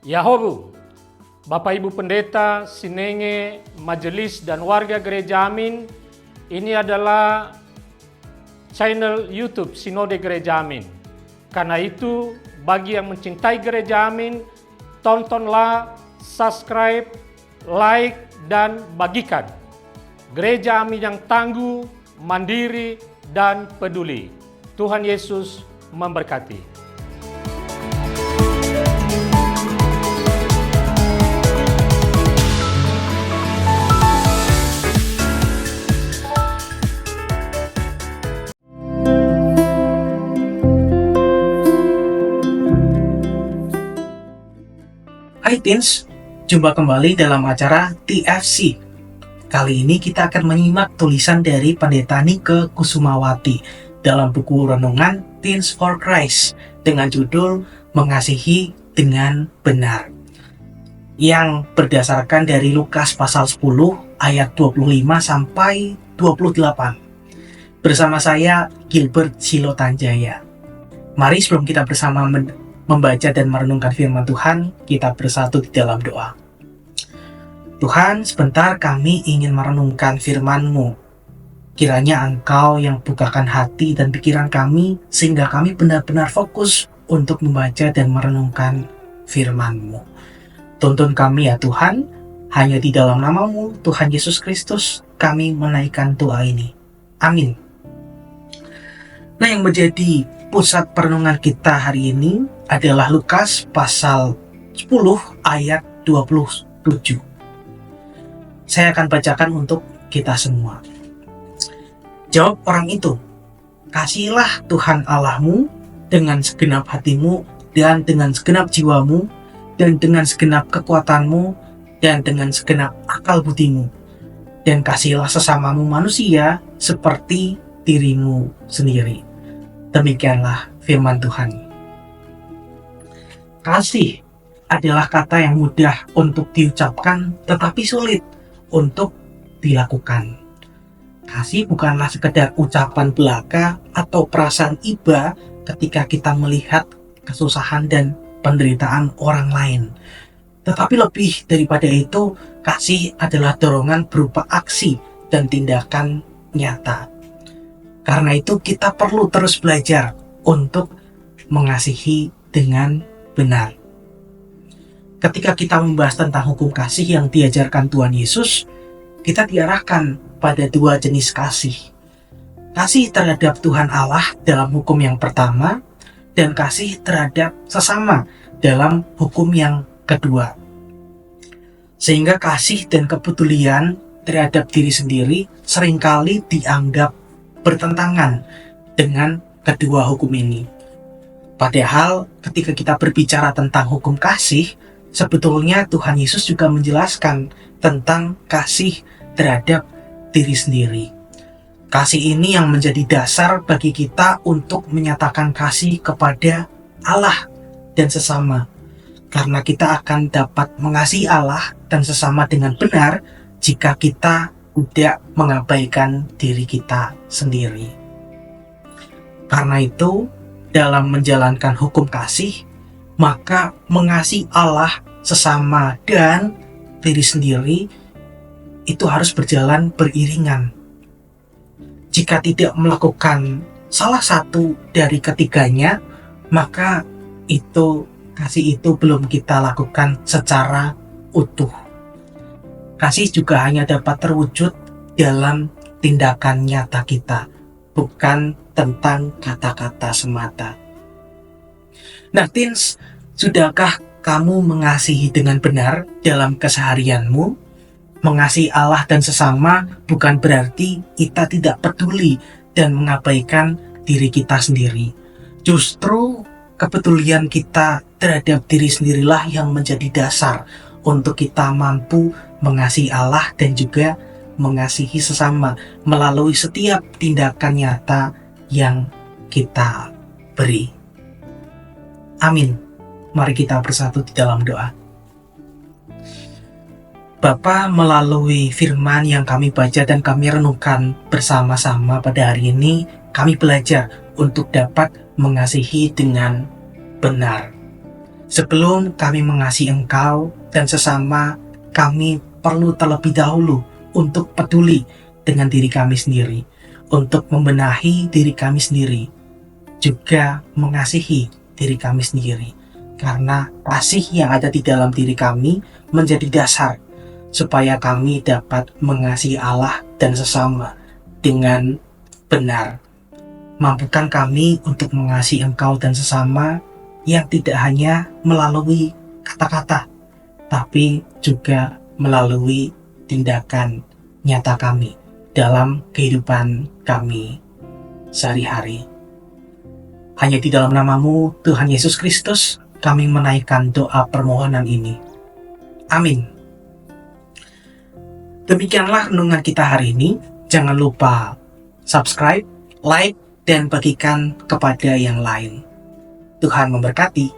Yahobu, Bapak Ibu Pendeta, Sinenge, Majelis dan warga Gereja Amin, ini adalah channel YouTube Sinode Gereja Amin. Karena itu, bagi yang mencintai Gereja Amin, tontonlah, subscribe, like, dan bagikan. Gereja Amin yang tangguh, mandiri, dan peduli. Tuhan Yesus memberkati. Hai Teens, jumpa kembali dalam acara TFC. Kali ini kita akan menyimak tulisan dari Pendeta Nike Kusumawati dalam buku renungan Teens for Christ dengan judul Mengasihi dengan Benar, yang berdasarkan dari Lukas pasal 10 ayat 25 sampai 28. Bersama saya Gilbert Silotanjaya. Mari sebelum kita bersama membaca dan merenungkan firman Tuhan, kita bersatu di dalam doa. Tuhan, sebentar kami ingin merenungkan firman-Mu. Kiranya Engkau yang bukakan hati dan pikiran kami, sehingga kami benar-benar fokus untuk membaca dan merenungkan firman-Mu. Tuntun kami ya Tuhan, hanya di dalam nama-Mu, Tuhan Yesus Kristus, kami menaikkan doa ini. Amin. Nah, yang menjadi pusat perenungan kita hari ini adalah Lukas pasal 10 ayat 27. Saya akan bacakan untuk kita semua. Jawab orang itu, "Kasihilah Tuhan Allahmu dengan segenap hatimu dan dengan segenap jiwamu dan dengan segenap kekuatanmu dan dengan segenap akal budimu. Dan kasihilah sesamamu manusia seperti dirimu sendiri." Demikianlah firman Tuhan. Kasih adalah kata yang mudah untuk diucapkan tetapi sulit untuk dilakukan. Kasih bukanlah sekedar ucapan belaka atau perasaan iba ketika kita melihat kesusahan dan penderitaan orang lain. Tetapi lebih daripada itu, kasih adalah dorongan berupa aksi dan tindakan nyata. Karena itu kita perlu terus belajar untuk mengasihi dengan benar. Ketika kita membahas tentang hukum kasih yang diajarkan Tuhan Yesus, kita diarahkan pada dua jenis kasih. Kasih terhadap Tuhan Allah dalam hukum yang pertama, dan kasih terhadap sesama dalam hukum yang kedua. Sehingga kasih dan kepedulian terhadap diri sendiri seringkali dianggap bertentangan dengan kedua hukum ini. Padahal ketika kita berbicara tentang hukum kasih, sebetulnya Tuhan Yesus juga menjelaskan tentang kasih terhadap diri sendiri. Kasih ini yang menjadi dasar bagi kita untuk menyatakan kasih kepada Allah dan sesama. Karena kita akan dapat mengasihi Allah dan sesama dengan benar jika kita tidak mengabaikan diri kita sendiri. Karena itu, dalam menjalankan hukum kasih, maka mengasihi Allah, sesama, dan diri sendiri itu harus berjalan beriringan. Jika tidak melakukan salah satu dari ketiganya, maka kasih itu belum kita lakukan secara utuh. Kasih juga hanya dapat terwujud dalam tindakan nyata kita, bukan tentang kata-kata semata. Nah, Teens, sudahkah kamu mengasihi dengan benar dalam keseharianmu? Mengasihi Allah dan sesama bukan berarti kita tidak peduli dan mengabaikan diri kita sendiri. Justru kepedulian kita terhadap diri sendirilah yang menjadi dasar untuk kita mampu mengasihi Allah dan juga mengasihi sesama melalui setiap tindakan nyata yang kita beri. Amin. Mari kita bersatu di dalam doa. Bapa, melalui firman yang kami baca dan kami renungkan bersama-sama pada hari ini, kami belajar untuk dapat mengasihi dengan benar. Sebelum kami mengasihi engkau dan sesama, kami perlu terlebih dahulu untuk peduli dengan diri kami sendiri, untuk membenahi diri kami sendiri, juga mengasihi diri kami sendiri. Karena kasih yang ada di dalam diri kami menjadi dasar supaya kami dapat mengasihi Allah dan sesama dengan benar. Mampukan kami untuk mengasihi engkau dan sesama yang tidak hanya melalui kata-kata, tapi juga melalui tindakan nyata kami dalam kehidupan kami sehari-hari. Hanya di dalam namamu, Tuhan Yesus Kristus, kami menaikkan doa permohonan ini. Amin. Demikianlah renungan kita hari ini. Jangan lupa subscribe, like, dan bagikan kepada yang lain. Tuhan memberkati.